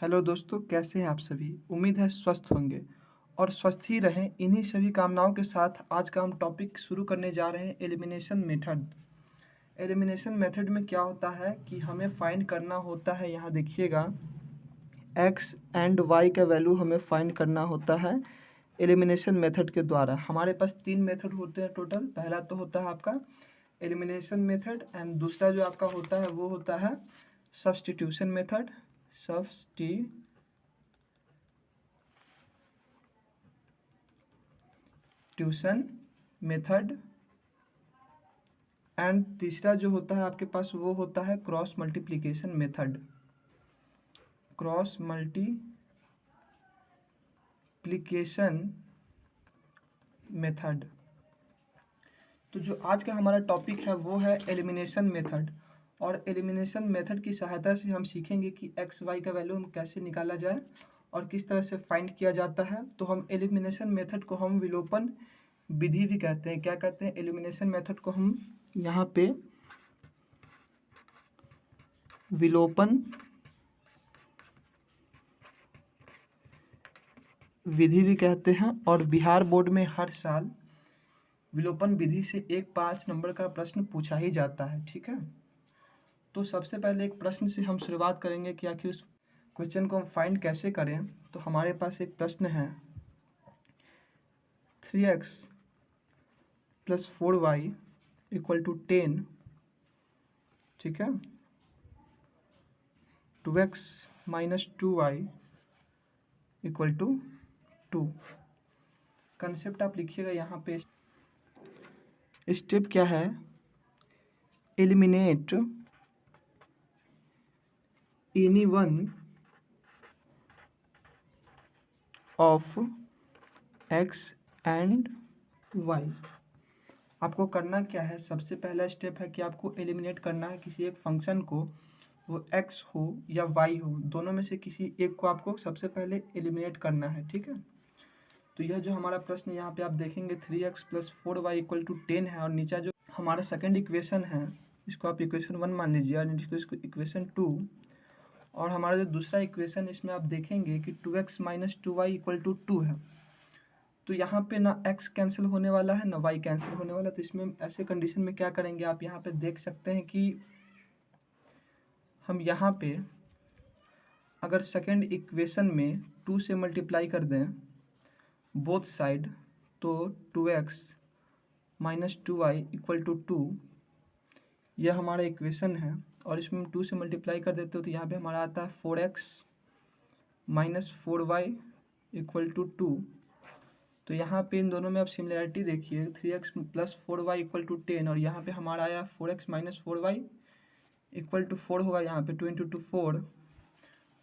Hello दोस्तों, कैसे हैं आप सभी। उम्मीद है स्वस्थ होंगे और स्वस्थ ही रहें। इन्हीं सभी कामनाओं के साथ आज का हम टॉपिक शुरू करने जा रहे हैं, एलिमिनेशन मेथड। एलिमिनेशन मेथड में क्या होता है कि हमें फाइंड करना होता है, यहाँ देखिएगा, एक्स एंड वाई का वैल्यू हमें फाइंड करना होता है एलिमिनेशन मेथड के द्वारा। हमारे पास 3 मेथड होते हैं टोटल। पहला तो होता है आपका एलिमिनेशन मेथड एंड दूसरा जो आपका होता है वो होता है substitution method. Tuition method and तीसरा जो होता है आपके पास वो होता है cross multiplication method. Cross multiplication method. तो जो आज का हमारा टॉपिक है वो है एलिमिनेशन मेथड। और एलिमिनेशन मेथड की सहायता से हम सीखेंगे कि एक्स वाई का वैल्यू हम कैसे निकाला जाए और किस तरह से फाइंड किया जाता है। तो हम एलिमिनेशन मेथड को हम विलोपन विधि भी कहते हैं। क्या कहते हैं? एलिमिनेशन मेथड को हम यहाँ पे विलोपन विधि भी कहते हैं। और बिहार बोर्ड में हर साल विलोपन विधि से एक 5 नंबर का प्रश्न पूछा ही जाता है। ठीक है, तो सबसे पहले एक प्रश्न से हम शुरुआत करेंगे कि आखिर उस क्वेश्चन को हम फाइंड कैसे करें। तो हमारे पास एक प्रश्न है, 3x + 4y = 10। ठीक है, 2x - 2y = 2। कंसेप्ट आप लिखिएगा यहाँ पे। स्टेप क्या है? Eliminate any one of x and y. आपको करना क्या है? सबसे पहला स्टेप है कि आपको एलिमिनेट करना है किसी एक फंक्शन को, वो एक्स हो या वाई हो, दोनों में से किसी एक को आपको सबसे पहले एलिमिनेट करना है। ठीक है, तो यह जो हमारा प्रश्न यहाँ पे आप देखेंगे 3x + 4y = 10 है। और नीचे जो हमारा सेकंड इक्वेशन है इसको आप इक्वेशन 1 मान लीजिए और इसको इक्वेशन 2। और हमारा जो दूसरा इक्वेशन इसमें आप देखेंगे कि 2x - 2y = 2 है। तो यहाँ पे ना x कैंसिल होने वाला है ना y कैंसिल होने वाला है। तो इसमें ऐसे कंडीशन में क्या करेंगे, आप यहाँ पे देख सकते हैं कि हम यहाँ पे अगर सेकंड इक्वेशन में 2 से मल्टीप्लाई कर दें बोथ साइड, तो 2x - 2y = 2, यह हमारा इक्वेशन है। और इसमें हम 2 से मल्टीप्लाई कर देते हो तो यहाँ पे हमारा आता है 4x - 4y = 2। तो यहाँ पे इन दोनों में आप सिमिलरिटी देखिए, 3x + 4y = 10 और यहाँ पे हमारा आया 4x - 4y = 4 होगा। यहाँ पे 2 × 2 4।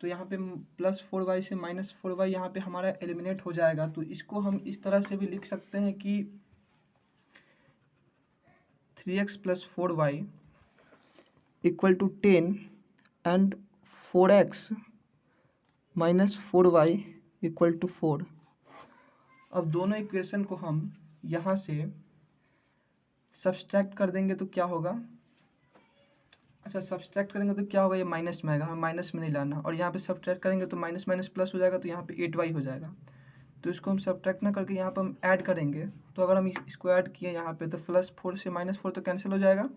तो यहाँ पे +4y से -4y यहाँ पे हमारा एलिमिनेट हो जाएगा। तो इसको हम इस तरह से भी लिख सकते हैं कि 3x + 4y = 10 and 4x - 4y = 4। अब दोनों इक्वेशन को हम यहाँ से सब्सट्रैक्ट कर देंगे तो क्या होगा? अच्छा, सब्सट्रैक्ट करेंगे तो क्या होगा? ये माइनस में आएगा, हमें माइनस में नहीं लाना। और यहाँ पे सब्सट्रैक्ट करेंगे तो माइनस माइनस प्लस हो जाएगा, तो यहाँ पे 8y हो जाएगा। तो इसको हम सब्सट्रैक्ट ना करके यहाँ पर हम ऐड करेंगे। तो अगर हम इसको ऐड किए यहाँ पे तो +4 से -4 तो कैंसिल हो जाएगा।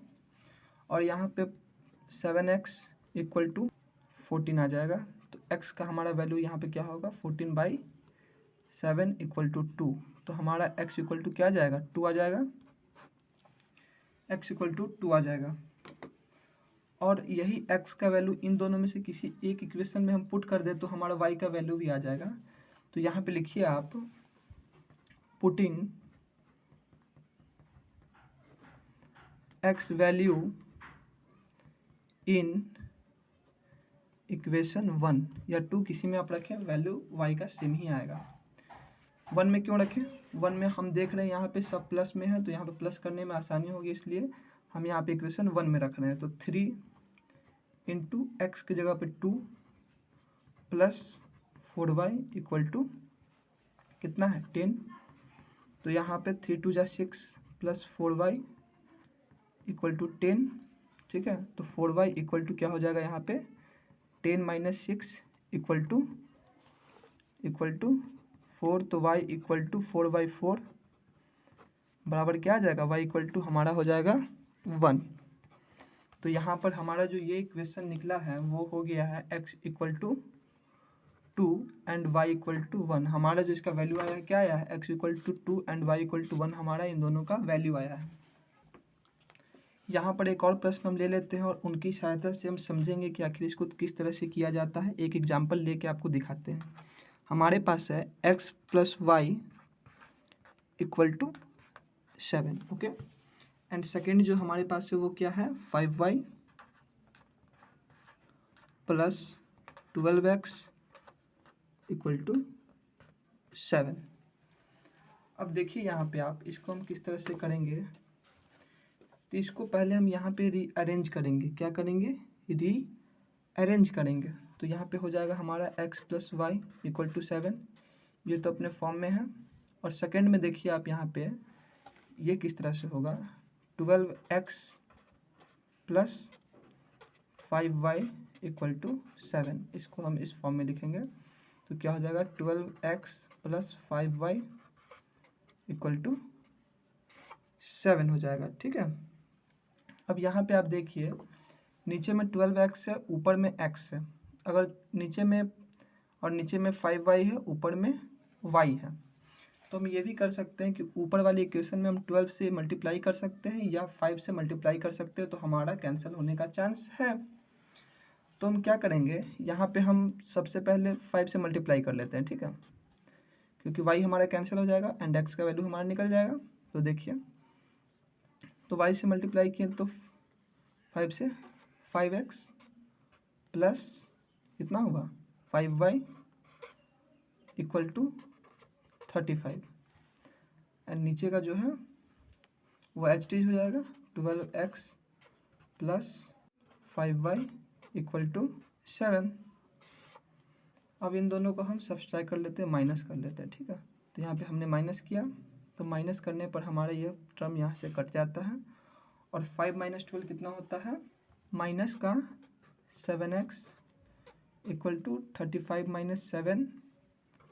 और यहाँ पे 7x = 14 आ जाएगा। तो x का हमारा वैल्यू यहाँ पे क्या होगा? 14/7 = 2। तो हमारा x = क्या आ जाएगा? 2 आ जाएगा। x = 2 आ जाएगा। और यही x का वैल्यू इन दोनों में से किसी एक इक्वेशन में हम पुट कर दे तो हमारा y का वैल्यू भी आ जाएगा। तो यहाँ पे लिखिए आप, putting x value in equation 1 या 2, किसी में आप रखें, वैल्यू y का सेम ही आएगा। 1 में क्यों रखें? 1 में हम देख रहे हैं यहाँ पे सब प्लस में है, तो यहाँ पे प्लस करने में आसानी होगी, इसलिए हम यहाँ पे इक्वेशन 1 में रख रहे हैं। तो 3 × x की जगह पे 2 + 4y = कितना है? 10। तो यहाँ पे 3 × 2 = 6 + 4y = 10। ठीक है, तो 4y = क्या हो जाएगा यहाँ पे? 10 - 6 इक्वल टू 4, तो y इक्वल टू 4/4 बराबर क्या आ जाएगा, y इक्वल टू हमारा हो जाएगा 1। तो यहाँ पर हमारा जो ये इक्वेशन निकला है वो हो गया है x equal to 2 and y equal to 1। हमारा जो इसका वैल्यू आया है क्या आया है, x equal to 2 and y equal to 1 हमारा इन दोनों का वैल्यू आया है। यहाँ पर एक और प्रश्न हम ले लेते हैं और उनकी सहायता से हम समझेंगे कि आखिर इसको किस तरह से किया जाता है। एक एग्जाम्पल लेके आपको दिखाते हैं। हमारे पास है x plus y equal to 7, okay. And second जो हमारे पास है वो क्या है, 5y plus 12x equal to 7। अब देखिए यहाँ पे आप इसको हम किस तरह से करेंगे, तो इसको पहले हम यहाँ पे रीअरेंज करेंगे। क्या करेंगे, रीअरेंज करेंगे। तो यहाँ पे हो जाएगा हमारा x plus y equal to 7, ये तो अपने फॉर्म में है। और सेकेंड में देखिए आप यहाँ पे ये किस तरह से होगा, 12x plus 5y equal to 7, इसको हम इस फॉर्म में लिखेंगे। तो क्या हो जाएगा, 12x plus 5y equal to 7 हो जाएगा, ठीक है। अब यहाँ पे आप देखिए नीचे में 12x है, ऊपर में x है। अगर नीचे में 5y है, ऊपर में y है, तो हम ये भी कर सकते हैं कि ऊपर वाली इक्वेशन में हम 12 से मल्टीप्लाई कर सकते हैं या 5 से मल्टीप्लाई कर सकते हैं, तो हमारा कैंसिल होने का चांस है। तो हम क्या करेंगे, यहाँ पे हम सबसे पहले 5 से मल्टीप्लाई कर लेते हैं, ठीक है, क्योंकि y हमारा कैंसिल हो जाएगा एंड x का वैल्यू हमारा निकल जाएगा। तो देखिए, तो y से मल्टीप्लाई किए तो 5 से 5x प्लस कितना होगा 5y इक्वल टू 35 एंड नीचे का जो है वो एच टी हो जाएगा, 12x plus 5y equal to 7। अब इन दोनों को हम सब्सट्रैक्ट कर लेते हैं, माइनस कर लेते हैं, ठीक है। तो यहाँ पे हमने माइनस किया, तो माइनस करने पर हमारा ये टर्म यहाँ से कट जाता है और 5 माइनस 12 कितना होता है, माइनस का 7x इक्वल टू 35 माइनस 7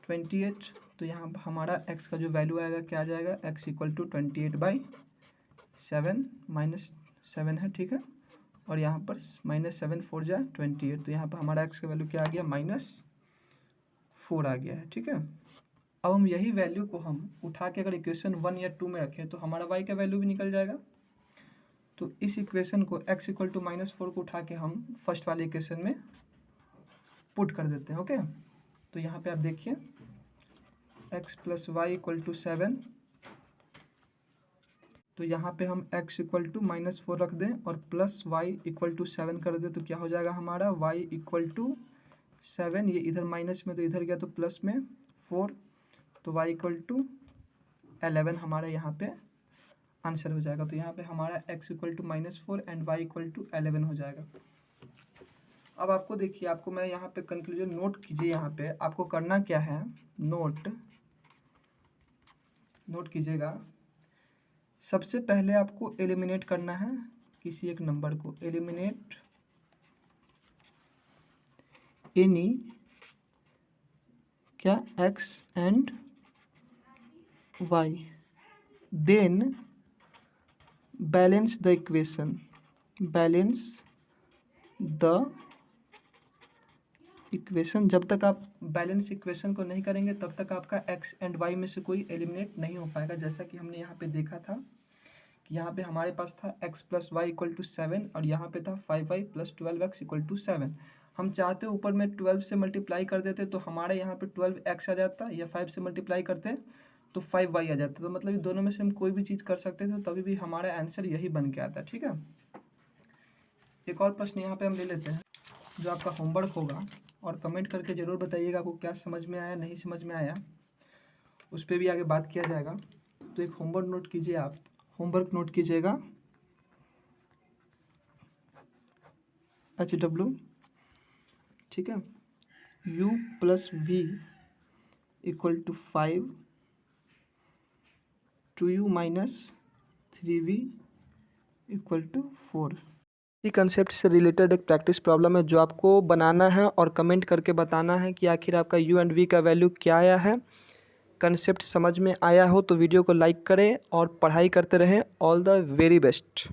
28। तो यहाँ हमारा x का जो वैल्यू आएगा क्या आ जाएगा, x इक्वल टू 28/7 माइनस 7 है, ठीक है। और यहाँ पर माइनस 7 4 जा 28, तो यहाँ पर हमारा x का वैल्यू क्या आ गया, -4 आ गया है, ठीक है। अब हम यही वैल्यू को हम उठा के अगर इक्वेशन 1 या 2 में रखें तो हमारा y का वैल्यू भी निकल जाएगा। तो इस इक्वेशन को x इक्वल टू -4 को उठा के हम फर्स्ट वाले इक्वेशन में पुट कर देते हैं, ओके। तो यहाँ पे आप देखिए x plus y equal to 7, तो यहाँ पे हम x इक्वल टू -4 रख दें और प्लस वाई इक्वल टू 7 कर दें, तो क्या हो जाएगा हमारा y इक्वल टू 7, ये इधर माइनस में तो इधर गया तो प्लस में 4, तो y इक्वल टू 11 हमारा यहाँ पे आंसर हो जाएगा। तो यहाँ पे हमारा x equal to -4 and y equal to 11 हो जाएगा। अब आपको देखिए, आपको मैं यहाँ पे कंक्लूजन नोट कीजिए। यहाँ पे आपको करना क्या है, नोट कीजिएगा। सबसे पहले आपको एलिमिनेट करना है किसी एक नंबर को, एलिमिनेट एनी क्या x and y, then balance the equation, जब तक आप बैलेंस इक्वेशन को नहीं करेंगे तब तक आपका x एंड y में से कोई एलिमिनेट नहीं हो पाएगा। जैसा कि हमने यहाँ पे देखा था कि यहाँ पे हमारे पास था x plus y equal to 7 और यहाँ पे था 5y plus 12x equal to 7। हम चाहते ऊपर में 12 से मल्टीप्लाई कर देते तो हमारे यहाँ पे 12x आ जाता, या 5 से मल्टीप्लाई करते तो 5y आ जाता। तो मतलब ये दोनों में से हम कोई भी चीज़ कर सकते थे, तभी भी हमारा आंसर यही बन के आता, ठीक है। एक और प्रश्न यहाँ पे हम ले लेते हैं जो आपका होमवर्क होगा, और कमेंट करके ज़रूर बताइएगा आपको क्या समझ में आया, नहीं समझ में आया, उस पर भी आगे बात किया जाएगा। तो एक होमवर्क नोट कीजिए, आप होमवर्क नोट कीजिएगा HW, ठीक है, u plus v equal to 5 2u minus 3v equal to 4। इसी कंसेप्ट से रिलेटेड एक प्रैक्टिस प्रॉब्लम है जो आपको बनाना है और कमेंट करके बताना है कि आखिर आपका u एंड v का वैल्यू क्या आया है। कंसेप्ट समझ में आया हो तो वीडियो को लाइक करें और पढ़ाई करते रहें। All the very best.